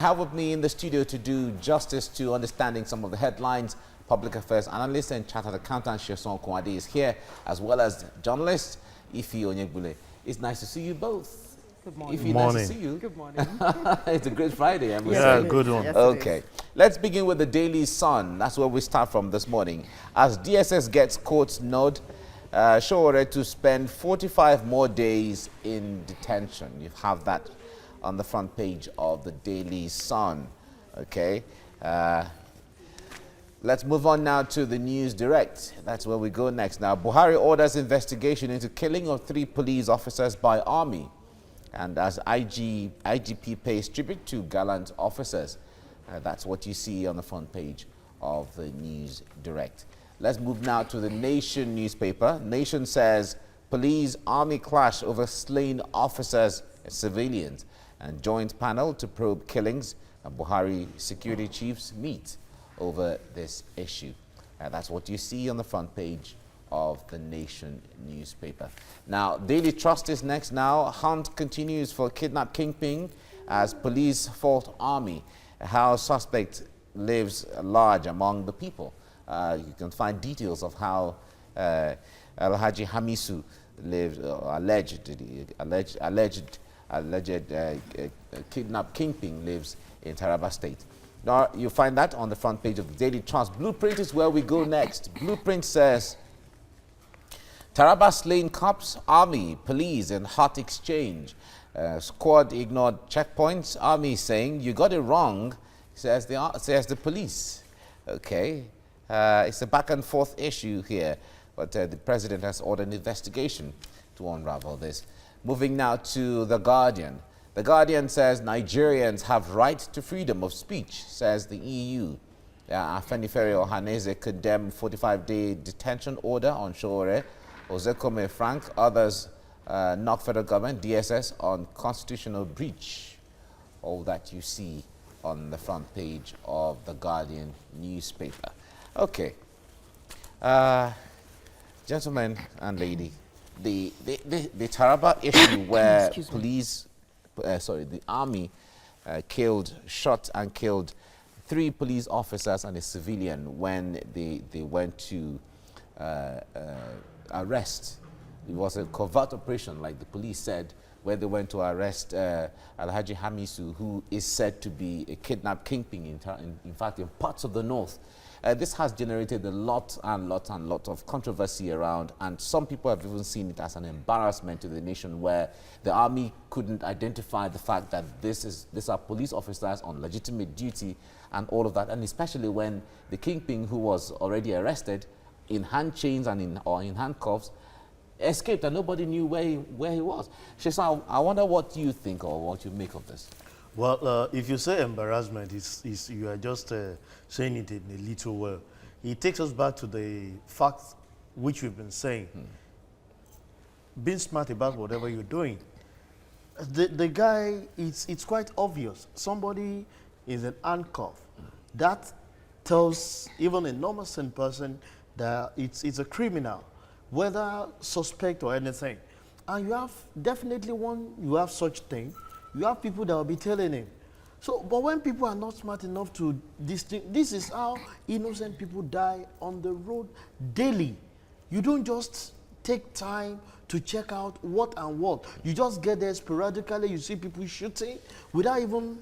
Have with me in the studio to do justice to understanding some of the headlines. Public affairs analyst and chartered accountant Sheson Kwade is here, as well as journalist Ifi Onyegbule. It's nice to see you both. Good morning. Ifi, morning. nice to see you. Good morning. It's a great Friday, I must Yeah, say. good one. Yes, it Okay, is. let's begin with the Daily Sun. That's where we start from this morning. As DSS gets court's nod, Showore to spend 45 more days in detention. You have that on the front page of the Daily Sun. Okay, let's move on now to the News Direct. That's where we go next. Now, Buhari orders investigation into killing of 3 police officers by army. And as IGP pays tribute to gallant officers. That's what you see on the front page of the News Direct. Let's move now to the Nation newspaper. Nation says police-army clash over slain officers and civilians. And joint panel to probe killings. And Buhari security chiefs meet over this issue. That's what you see on the front page of the Nation newspaper. Now, Daily Trust is next now. Hunt continues for kidnap kingpin as police fault army. How suspect lives large among the people. You can find details of how Alhaji Hamisu lived, alleged kidnap kingpin lives in Taraba State. Now, you find that on the front page of the Daily Trust. Blueprint is where we go next. Blueprint says, Taraba slain cops, army, police in hot exchange. Squad ignored checkpoints. Army saying, you got it wrong, says the police. Okay, it's a back and forth issue here, but the president has ordered an investigation to unravel this. Moving now to The Guardian. The Guardian says Nigerians have right to freedom of speech, says the EU. Afenifere Ohaneze condemned 45-day detention order on Showore. Ozekome Frank, others knock federal government, DSS, on constitutional breach. All that you see on the front page of The Guardian newspaper. Okay. Gentlemen and lady, the Taraba issue where the army shot and killed 3 police officers and a civilian when they went to arrest. It was a covert operation, like the police said, where they went to arrest Alhaji Hamisu, who is said to be a kidnap kingpin, in fact, in parts of the north. This has generated a lot of controversy around, and some people have even seen it as an embarrassment to the nation, where the army couldn't identify the fact that these are police officers on legitimate duty and all of that, and especially when the kingpin, who was already arrested in hand chains and in handcuffs, escaped and nobody knew where he was. Sheson, I wonder what you think or what you make of this. Well, if you say embarrassment, you are just saying it in a little way. It takes us back to the facts which we've been saying. Being smart about whatever you're doing. The guy, it's quite obvious. Somebody is an handcuff. That tells even a normal sane person that it's a criminal, whether suspect or anything. And you have definitely you have such thing. You have people that will be telling him. So, but when people are not smart enough to distinguish, this is how innocent people die on the road daily. You don't just take time to check out what and what. You just get there sporadically, you see people shooting without even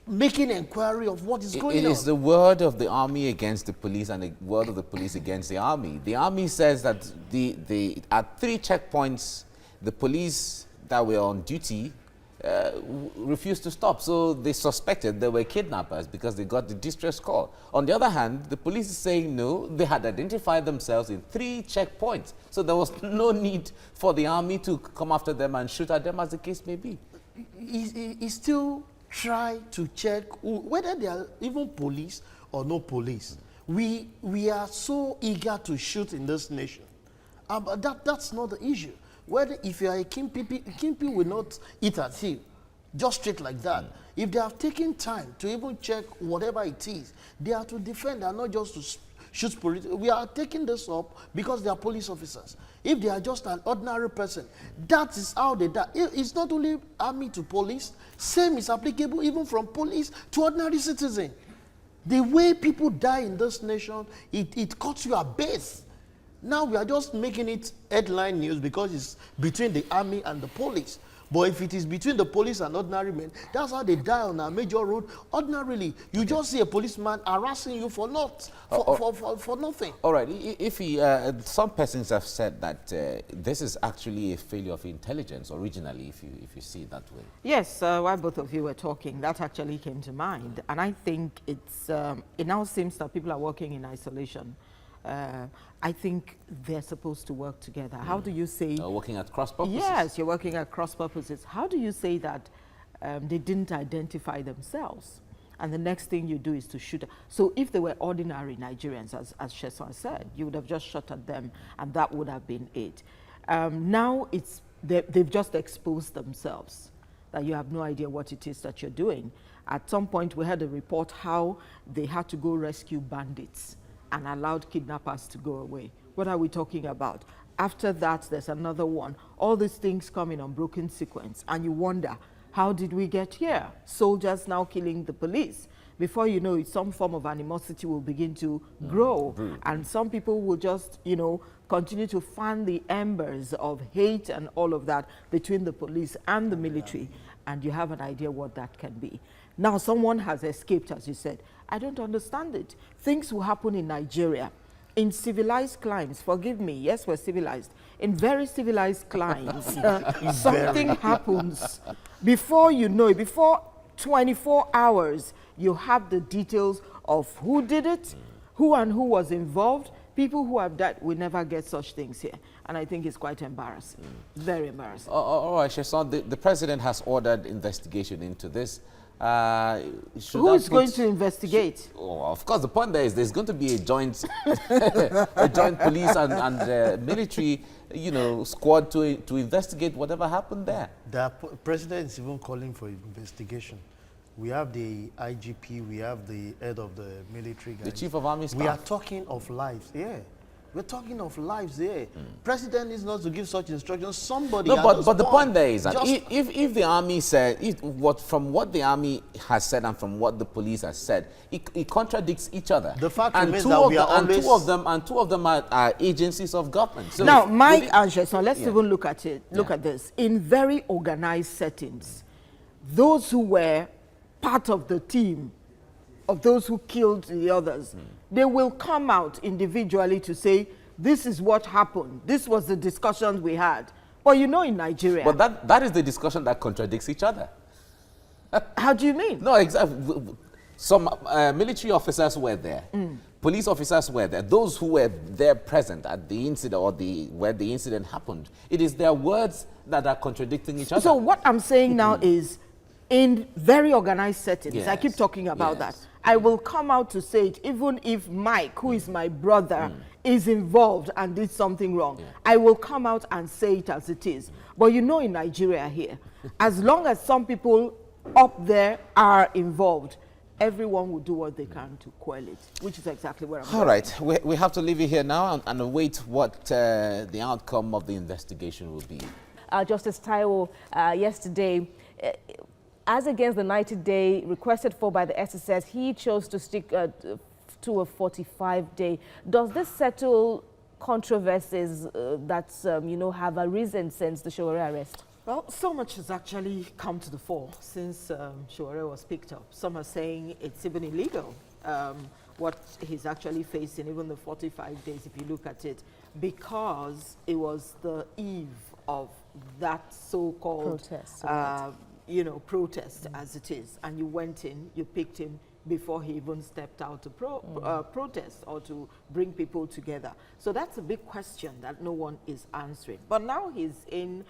making inquiry of what is going on. It is the word of the army against the police and the word of the police against the army. The army says that at 3 checkpoints, the police that were on duty refused to stop. So they suspected they were kidnappers because they got the distress call. On the other hand, the police is saying no, they had identified themselves in 3 checkpoints. So there was no need for the army to come after them and shoot at them, as the case may be. He still try to check whether they are even police or no police. We are so eager to shoot in this nation. But that's not the issue. Whether if you are a kingpin will not eat at you, just straight like that. If they have taken time to even check whatever it is, they are to defend and not just shoots police. We are taking this up because they are police officers. If they are just an ordinary person, that is how they die. It's not only army to police, same is applicable even from police to ordinary citizen. The way people die in this nation, it cuts you at base. Now we are just making it headline news because it's between the army and the police. But if it is between the police and ordinary men, that's how they die on a major road. Ordinarily, you just see a policeman harassing you for nothing. All right. If some persons have said that this is actually a failure of intelligence originally, if you see it that way. Yes, while both of you were talking, that actually came to mind. And I think it now seems that people are working in isolation. I think they're supposed to work together. How do you say... working at cross purposes. Yes, you're working at cross purposes. How do you say that they didn't identify themselves? And the next thing you do is to shoot. So if they were ordinary Nigerians, as Sheson said, you would have just shot at them and that would have been it. Now they've just exposed themselves, that you have no idea what it is that you're doing. At some point we had a report how they had to go rescue bandits and allowed kidnappers to go away. What are we talking about? After that, there's another one. All these things come in unbroken sequence, and you wonder, how did we get here? Soldiers now killing the police. Before you know it, some form of animosity will begin to grow, and some people will just, continue to fan the embers of hate and all of that between the police and the military, and you have an idea what that can be. Now, someone has escaped, as you said. I don't understand it. Things will happen in Nigeria. In civilized climes, forgive me, yes, we're civilized. In very civilized climes, something happens. Before you know it, before 24 hours, you have the details of who did it, who and who was involved. People who have died will never get such things here. And I think it's quite embarrassing, very embarrassing. All right, Sheson, the president has ordered investigation into this. Who is going to investigate? Of course, the point there is there's going to be a joint, a joint police and military, squad to investigate whatever happened there. The president is even calling for investigation. We have the IGP, we have the head of the military guys. The chief of army staff. We are talking of lives, yeah. We're talking of lives here. President is not to give such instructions. Somebody. No, but the point there is that if the army said, from what the army has said and from what the police has said, it contradicts each other. The fact remains that we are always... two of them are agencies of government. So now, Mike and Sheson, let's even look at it. Look at this. In very organized settings, those who were part of the team of those who killed the others, they will come out individually to say, this is what happened. This was the discussion we had. But in Nigeria... But that is the discussion that contradicts each other. How do you mean? No, exactly. Some military officers were there. Police officers were there. Those who were there present at the incident or where the incident happened. It is their words that are contradicting each other. So what I'm saying now is, in very organized settings, I keep talking about that. I will come out to say it, even if Mike, who is my brother, is involved and did something wrong. I will come out and say it as it is. But in Nigeria here, as long as some people up there are involved, everyone will do what they can to quell it, which is exactly where I'm going. All right, we have to leave it here now and await what the outcome of the investigation will be. Justice Taiwo, yesterday, as against the 90-day requested for by the SSS, he chose to stick to a 45-day. Does this settle controversies that, have arisen since the Sowore arrest? Well, so much has actually come to the fore since Sowore was picked up. Some are saying it's even illegal, what he's actually facing, even the 45 days, if you look at it, because it was the eve of that so-called protest. Protest as it is, and you went in, you picked him before he even stepped out to protest or to bring people together. So that's a big question that no one is answering. But now he's in,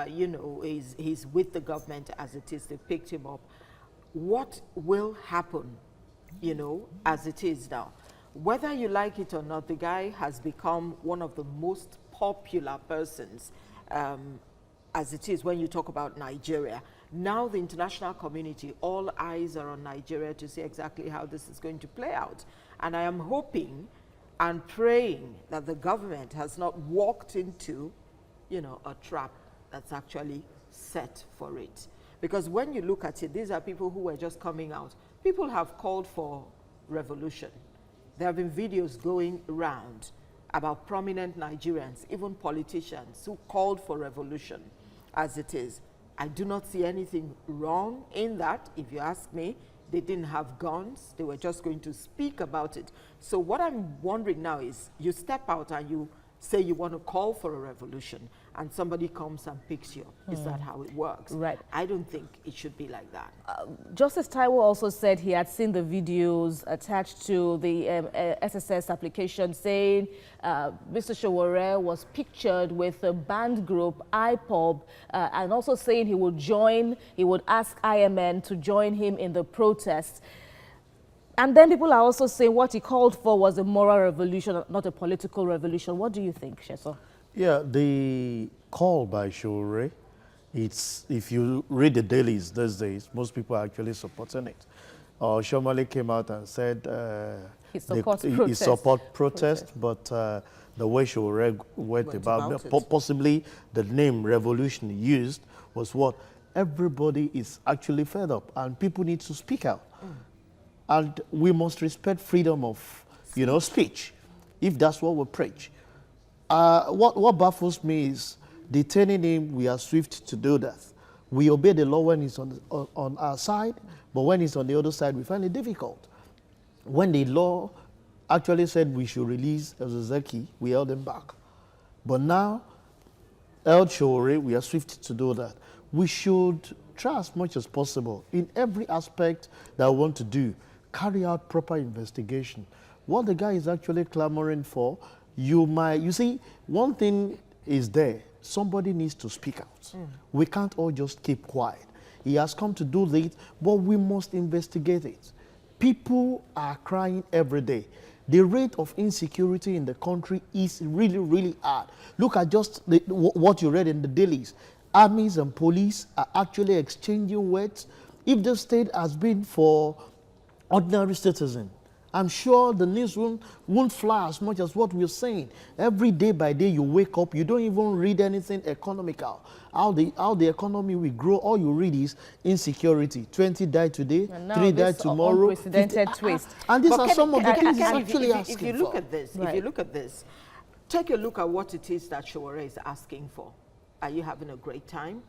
he's with the government as it is. They picked him up. What will happen, as it is now? Whether you like it or not, the guy has become one of the most popular persons as it is when you talk about Nigeria. Now the international community, all eyes are on Nigeria to see exactly how this is going to play out. And I am hoping and praying that the government has not walked into, you know, a trap that's actually set for it. Because when you look at it, these are people who were just coming out. People have called for revolution. There have been videos going around about prominent Nigerians, even politicians, who called for revolution as it is. I do not see anything wrong in that. If you ask me, they didn't have guns. They were just going to speak about it. So what I'm wondering now is, you step out and you say you want to call for a revolution, and somebody comes and picks you up. Is that how it works? Right. I don't think it should be like that. Justice Taiwo also said he had seen the videos attached to the SSS application saying Mr. Sowore was pictured with a band group, IPOB, and also saying he would ask IMN to join him in the protests. And then people are also saying what he called for was a moral revolution, not a political revolution. What do you think, Sheso? Yeah, the call by Sowore, it's, if you read the dailies these days, most people are actually supporting it. Shomale came out and said He supports protest, but the way Sowore went about it, possibly the name revolution used was what? Everybody is actually fed up and people need to speak out. And we must respect freedom of, you know, speech, if that's what we preach. What baffles me is detaining him, we are swift to do that. We obey the law when it's on our side, but when it's on the other side, we find it difficult. When the law actually said we should release Ezezeki, we held him back. But now, El Sowore, we are swift to do that. We should try as much as possible in every aspect that we want to do, carry out proper investigation. What the guy is actually clamoring for, you see, one thing is there. Somebody needs to speak out. We can't all just keep quiet. He has come to do this, but we must investigate it. People are crying every day. The rate of insecurity in the country is really, really hard. Look at just what you read in the dailies. Armies and police are actually exchanging words. If the state has been for ordinary citizen, I'm sure the news won't fly as much as what we're saying. Every day by day you wake up, you don't even read anything economical. How the economy will grow, all you read is insecurity. 20 died today, 3 died tomorrow. Unprecedented twist. And these are some of the things he's actually asking for. If you look at this, take a look at what it is that Sowore is asking for. Are you having a great time?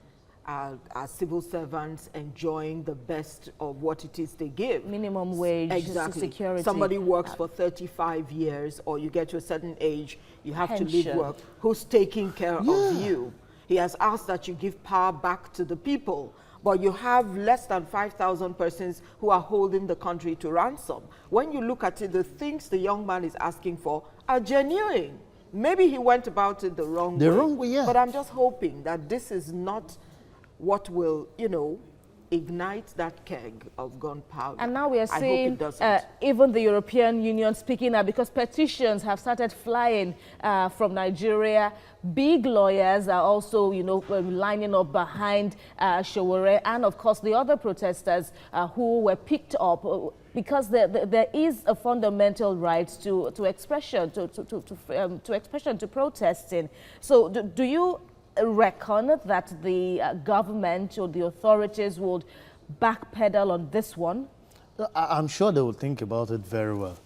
Are civil servants enjoying the best of what it is they give? Minimum wage, exactly. security. Somebody works for 35 years, or you get to a certain age, you have to leave work. Who's taking care of you? He has asked that you give power back to the people, but you have less than 5,000 persons who are holding the country to ransom. When you look at it, the things the young man is asking for are genuine. Maybe he went about it the wrong way. Yeah. But I'm just hoping that this is not what will, you know, ignite that keg of gunpowder. And now we are seeing even the European Union speaking out because petitions have started flying from Nigeria. Big lawyers are also, you know, lining up behind Sowore and, of course, the other protesters who were picked up because there is a fundamental right to expression, to expression, to protesting. So do you reckon that the government or the authorities would backpedal on this one? I'm sure they will think about it very well.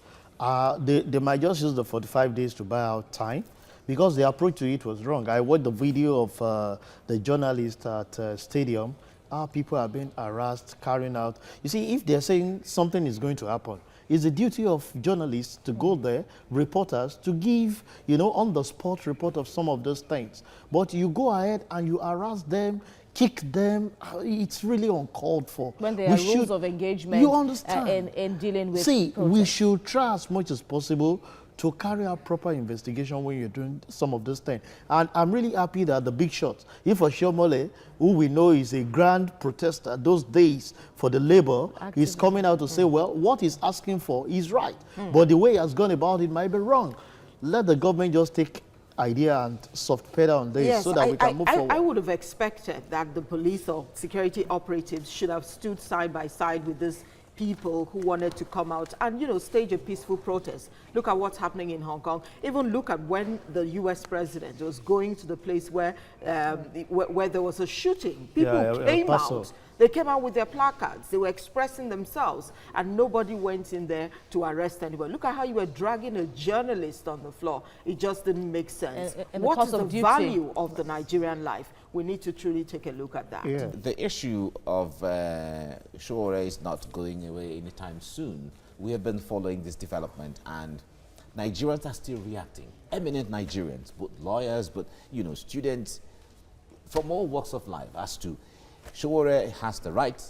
They might just use the 45 days to buy out time because the approach to it was wrong. I watched the video of the journalist at Stadium. Our people are being harassed, carrying out. You see, if they're saying something is going to happen, it's the duty of journalists to go there, reporters, to give, you know, on-the-spot report of some of those things. But you go ahead and you harass them, kick them. It's really uncalled for. When there are rules of engagement, you understand, in dealing with See, protests. We should try as much as possible to carry out proper investigation when you're doing some of those things. And I'm really happy that the big shots, if Shomale, who we know is a grand protester those days for the labor, is coming out to say, well, what he's asking for is right. But the way he has gone about it might be wrong. Let the government just take idea and soft pedal on this so that we can move forward. I would have expected that the police or security operatives should have stood side by side with this people who wanted to come out and, you know, stage a peaceful protest. Look at what's happening in Hong Kong. Even look at when the U.S. president was going to the place where there was a shooting. People came out. They came out with their placards. They were expressing themselves, and nobody went in there to arrest anybody. Look at how you were dragging a journalist on the floor. It just didn't make sense. What is the value of the Nigerian life? We need to truly take a look at that. Yeah. The issue of Shore is not going away anytime soon. We have been following this development, and Nigerians are still reacting. Eminent Nigerians, both lawyers, but, you know, students from all walks of life, as to Shore has the right,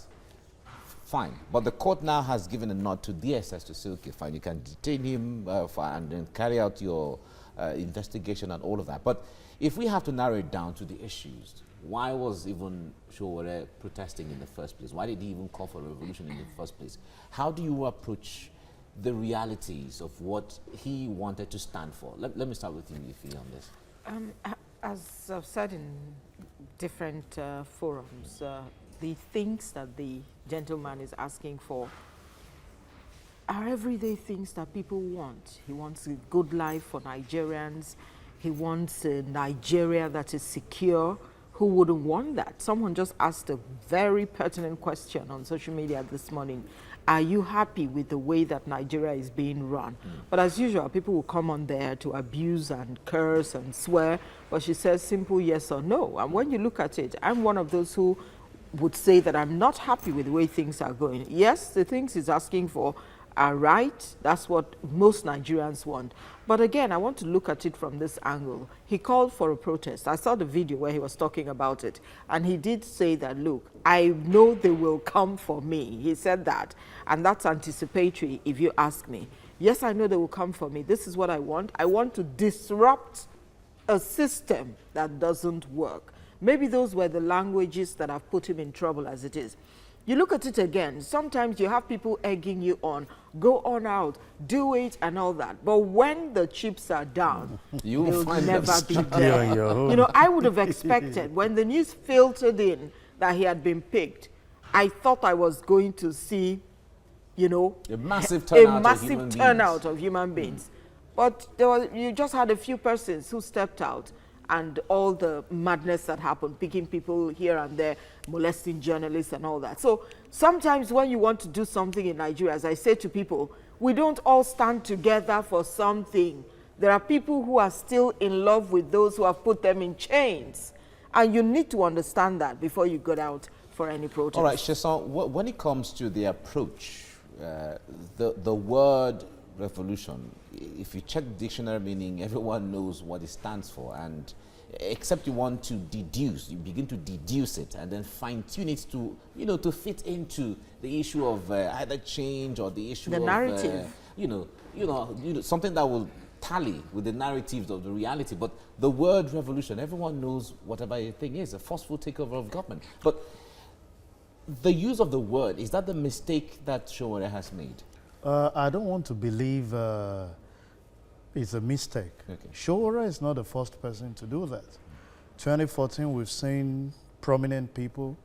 fine. But the court now has given a nod to DSS to say, okay, fine, you can detain him and then carry out your investigation and all of that. But if we have to narrow it down to the issues, why was even Shore protesting in the first place? Why did he even call for a revolution in the first place? How do you approach the realities of what he wanted to stand for? Let me start with you, Ife, on this. As I've said in different forums, the things that the gentleman is asking for are everyday things that people want. He wants a good life for Nigerians. He wants a Nigeria that is secure. Who wouldn't want that? Someone just asked a very pertinent question on social media this morning. Are you happy with the way that Nigeria is being run? But as usual, people will come on there to abuse and curse and swear, but she says simple yes or no. And when you look at it, I'm one of those who would say that I'm not happy with the way things are going. Yes, the things he's asking for are right. That's what most Nigerians want. But again, I want to look at it from this angle. He called for a protest. I saw the video where he was talking about it. And he did say that, look, I know they will come for me. He said that. And that's anticipatory, if you ask me. Yes, I know they will come for me. This is what I want. I want to disrupt a system that doesn't work. Maybe those were the languages that have put him in trouble as it is. You look at it again, sometimes you have people egging you on, go on out, do it and all that. But when the chips are down, you'll never be there. You know, I would have expected when the news filtered in that he had been picked, I thought I was going to see, you know, a massive turnout of human beings. But you just had a few persons who stepped out, and all the madness that happened, picking people here and there, molesting journalists and all that. So sometimes when you want to do something in Nigeria, as I say to people, we don't all stand together for something. There are people who are still in love with those who have put them in chains. And you need to understand that before you go out for any protest. All right, Sheson, when it comes to the approach, the word revolution, if you check the dictionary meaning, everyone knows what it stands for, and except you want to deduce, you begin to deduce it and then fine-tune it to, you know, to fit into the issue of either change or the issue of narrative. You know, something that will tally with the narratives of the reality. But the word revolution, everyone knows whatever a thing is, a forceful takeover of government. But the use of the word, is that the mistake that Shore has made? I don't want to believe it's a mistake. Okay. Shore is not the first person to do that. 2014, we've seen prominent people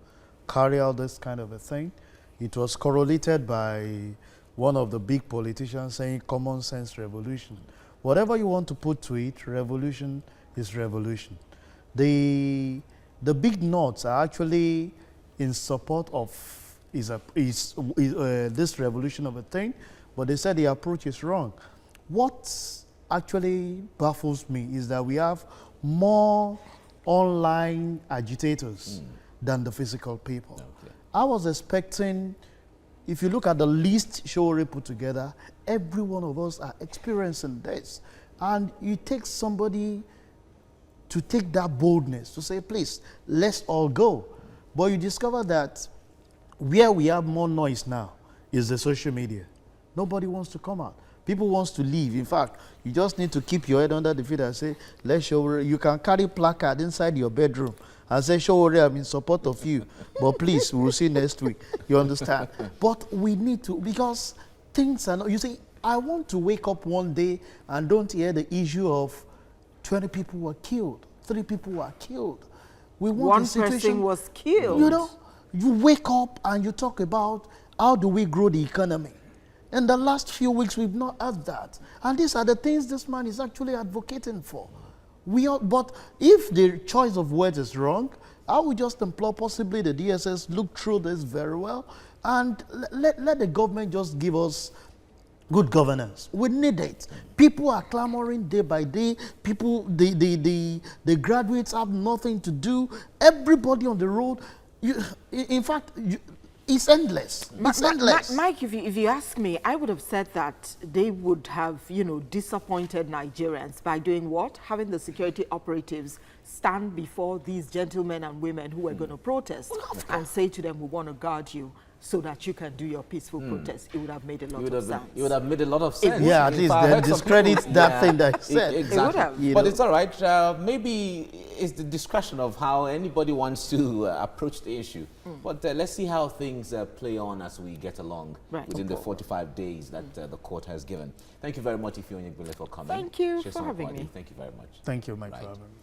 carry out this kind of a thing. It was correlated by one of the big politicians saying common sense revolution. Whatever you want to put to it, revolution is revolution. The big knots are actually in support of this revolution of a thing, but they said the approach is wrong. What actually baffles me is that we have more online agitators than the physical people. Okay. I was expecting, if you look at the list Shore put together, every one of us are experiencing this. And it takes somebody to take that boldness to say, please, let's all go. But you discover that where we have more noise now is the social media. Nobody wants to come out. People wants to leave. In fact, you just need to keep your head under the feet and say, let's show. You can carry placard inside your bedroom and say, Shore, I'm in support of you. But please, we'll see next week. You understand? But we need to, because things are not, you see, I want to wake up one day and don't hear the issue of 20 people were killed, 3 people were killed. We want one person was killed. You know, you wake up and you talk about how do we grow the economy? In the last few weeks, we've not heard that. And these are the things this man is actually advocating for. But if the choice of words is wrong, I would just implore possibly the DSS look through this very well and let the government just give us good governance. We need it. People are clamoring day by day. People, the graduates have nothing to do. Everybody on the road, in fact, it's endless. It's endless. Mike, if you ask me, I would have said that they would have, disappointed Nigerians by doing what? Having the security operatives stand before these gentlemen and women who were going to protest and say to them, we want to guard you so that you can do your peaceful protest. It would have made a lot of sense. It would have made a lot of sense. Yeah, at least then discredit that thing that he said. Exactly. It would have. But it's all right. Maybe it's the discretion of how anybody wants to approach the issue. But let's see how things play on as we get along within the 45 days that the court has given. Thank you very much, Ifeonyegbile, for coming. Thank you for having me. Thank you very much. Thank you, Mike, for having me.